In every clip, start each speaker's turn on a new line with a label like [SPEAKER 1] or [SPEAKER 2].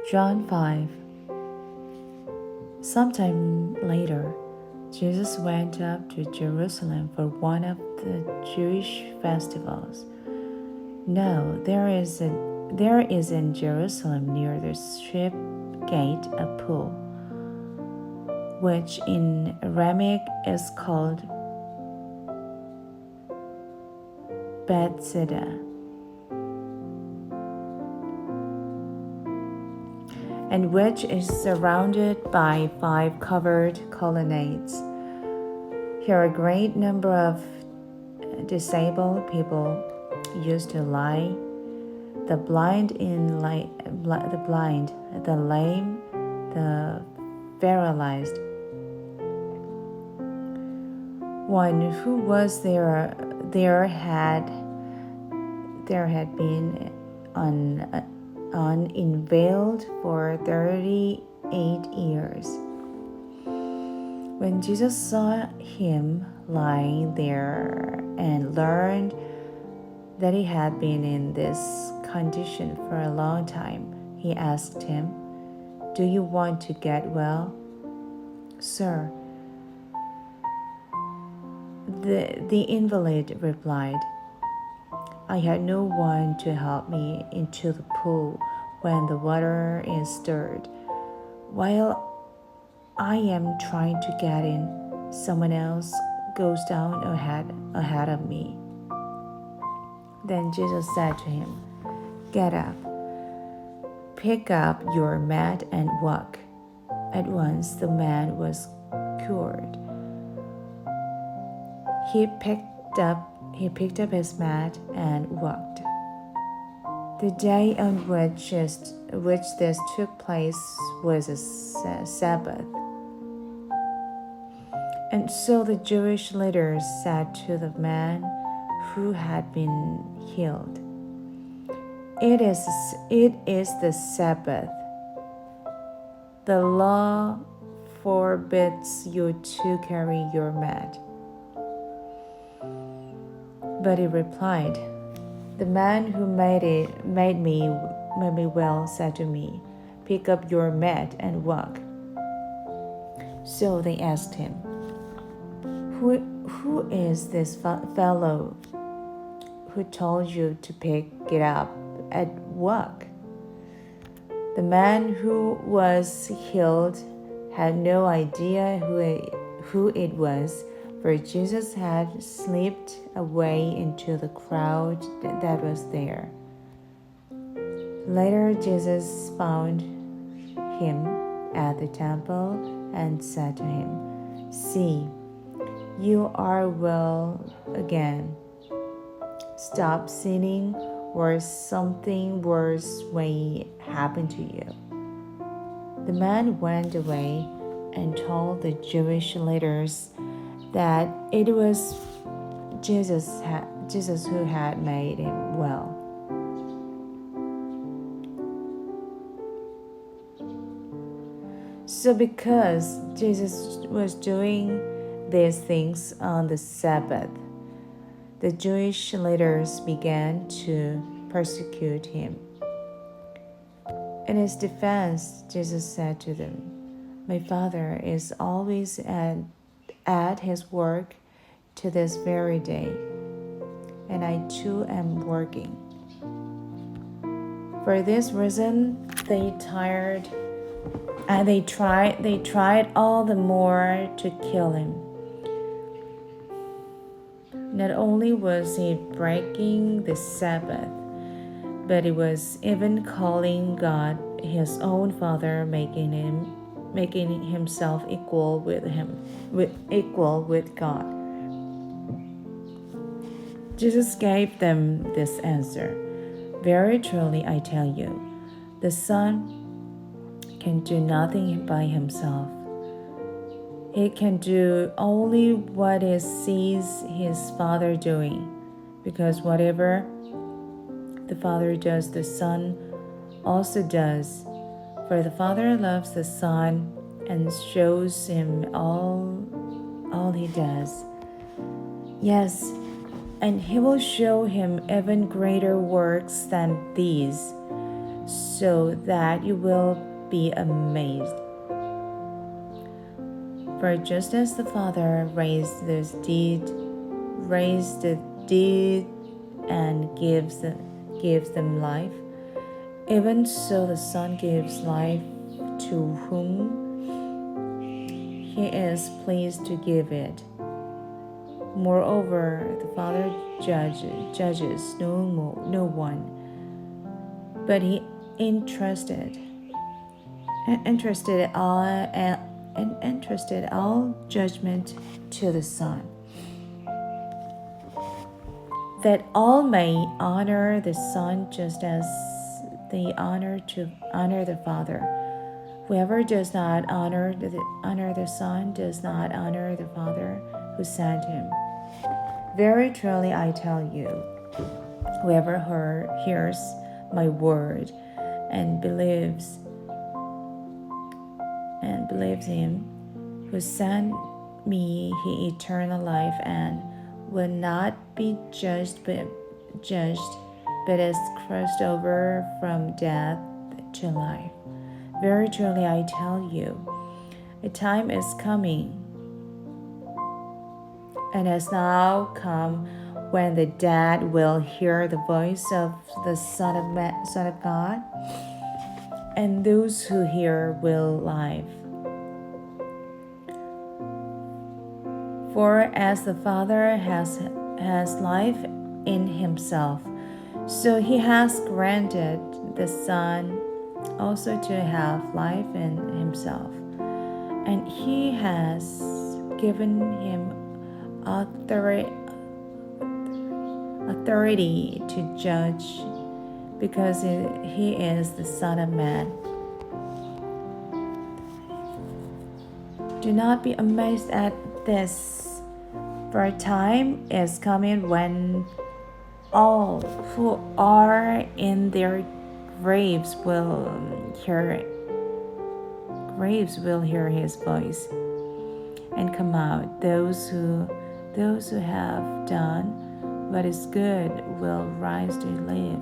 [SPEAKER 1] John 5. Sometime later, Jesus went up to Jerusalem for one of the Jewish festivals. Now there is in Jerusalem near the sheep gate a pool, which in Aramaic is called Bethesda, and which is surrounded by 5 covered colonnades. Here a great number of disabled people used to lie: the blind, the lame, the paralyzed. One who was there had been unveiled for 38 years. When Jesus saw him lying there and learned that he had been in this condition for a long time, he asked him, "Do you want to get well?" "Sir," the invalid replied, "I had no one to help me into the pool when the water is stirred. While I am trying to get in, someone else goes down ahead of me." Then Jesus said to him, "Get up, pick up your mat and walk." At once the man was cured. He picked up his mat and walked. The day on which this took place was a Sabbath. And so the Jewish leaders said to the man who had been healed, It is the Sabbath. The law forbids you to carry your mat." But he replied, "The man who made me well said to me, 'Pick up your mat and walk.'" So they asked him, Who is this fellow who told you to pick it up and walk?" The man who was healed had no idea who it was, for Jesus had slipped away into the crowd that was there. Later, Jesus found him at the temple and said to him, "See, you are well again. Stop sinning, or something worse may happen to you." The man went away and told the Jewish leaders that it was Jesus who had made him well. So because Jesus was doing these things on the Sabbath, the Jewish leaders began to persecute him. In his defense, Jesus said to them, "My Father is always at his work to this very day, and I too am working." For this reason, they tried all the more to kill him. Not only was he breaking the Sabbath, but he was even calling God his own Father, making himself equal with God. Jesus gave them this answer, "Very truly I tell you, the Son can do nothing by himself. He can do only what he sees his Father doing, because whatever the Father does, the Son also does. For the Father loves the Son and shows him all he does. Yes, and he will show him even greater works than these, so that you will be amazed. For just as the Father raised the dead and gives them life, even so the Son gives life to whom He is pleased to give it. Moreover, the Father judges no one, but He entrusted all judgment to the Son, that all may honor the Son just as they honor the Father. Whoever does not honor the Son does not honor the Father who sent him. Very truly I tell you, whoever hears my word and believes him who sent me, he eternal life and will not be judged, but is crossed over from death to life. Very truly I tell you, a time is coming, and has now come, when the dead will hear the voice of the Son of God, and those who hear will live. For as the Father has life in himself, so he has granted the Son also to have life in himself. And he has given him authority to judge, because he is the Son of Man. Do not be amazed at this, for a time is coming when all who are in their graves will hear his voice and come out. Those who have done what is good will rise to live,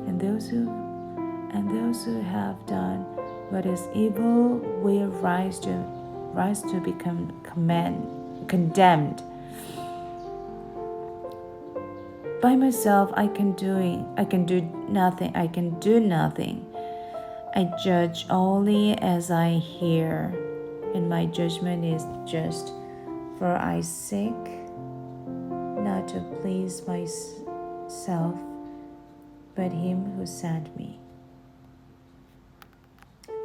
[SPEAKER 1] and those who have done what is evil will rise to become condemned. By myself I can do nothing. I judge only as I hear, and my judgment is just, for I seek not to please myself, but him who sent me.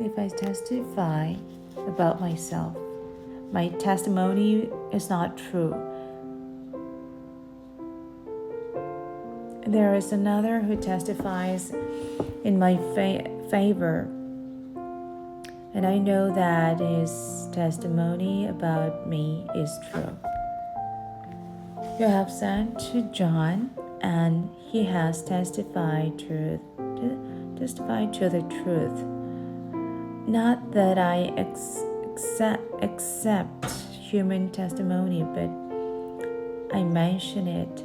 [SPEAKER 1] If I testify about myself, my testimony is not true. There is another who testifies in my favor, and I know that his testimony about me is true. You have sent to John, and he has testified to the truth. Not that I accept human testimony, but I mention it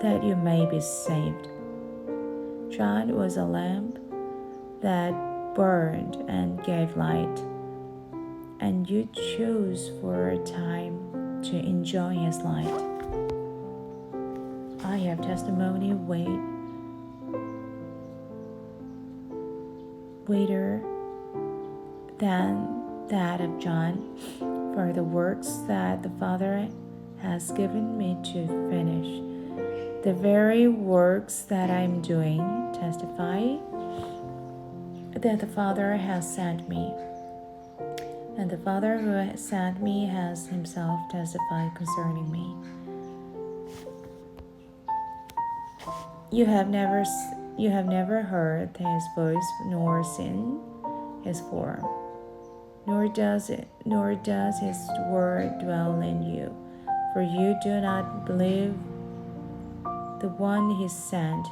[SPEAKER 1] that you may be saved. John was a lamp that burned and gave light, and you chose for a time to enjoy his light. I have testimony greater than that of John, for the works that the Father has given me to finish. The very works that I am doing testify that the Father has sent me, and the Father who has sent me has himself testified concerning me. You have never heard his voice, nor seen his form, nor does his word dwell in you, for you do not believe the one he sent.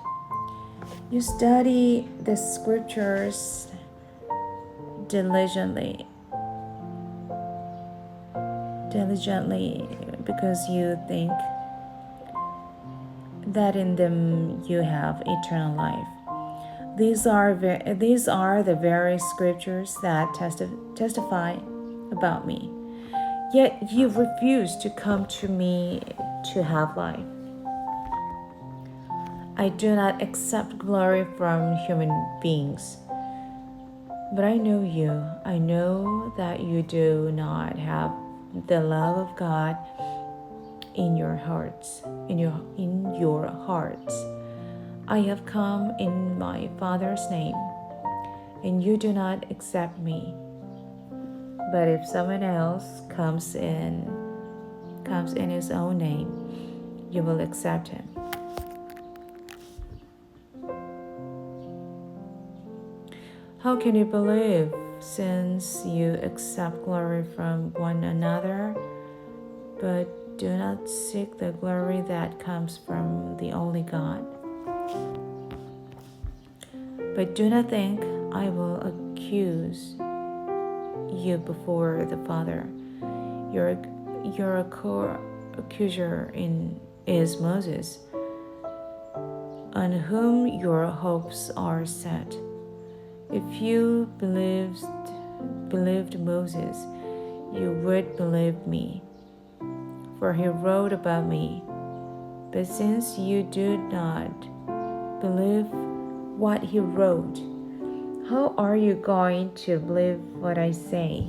[SPEAKER 1] You study the scriptures diligently, because you think that in them you have eternal life. These are the very scriptures that testify about me. Yet you refuse to come to me to have life. I do not accept glory from human beings. But I know you. I know that you do not have the love of God in your hearts. In your hearts. I have come in my Father's name, and you do not accept me. But if someone else comes in his own name, you will accept him. How can you believe, since you accept glory from one another, but do not seek the glory that comes from the only God? But do not think I will accuse you before the Father. Your accuser is Moses, on whom your hopes are set. If you believed Moses, you would believe me, for he wrote about me. But since you do not believe what he wrote, how are you going to believe what I say?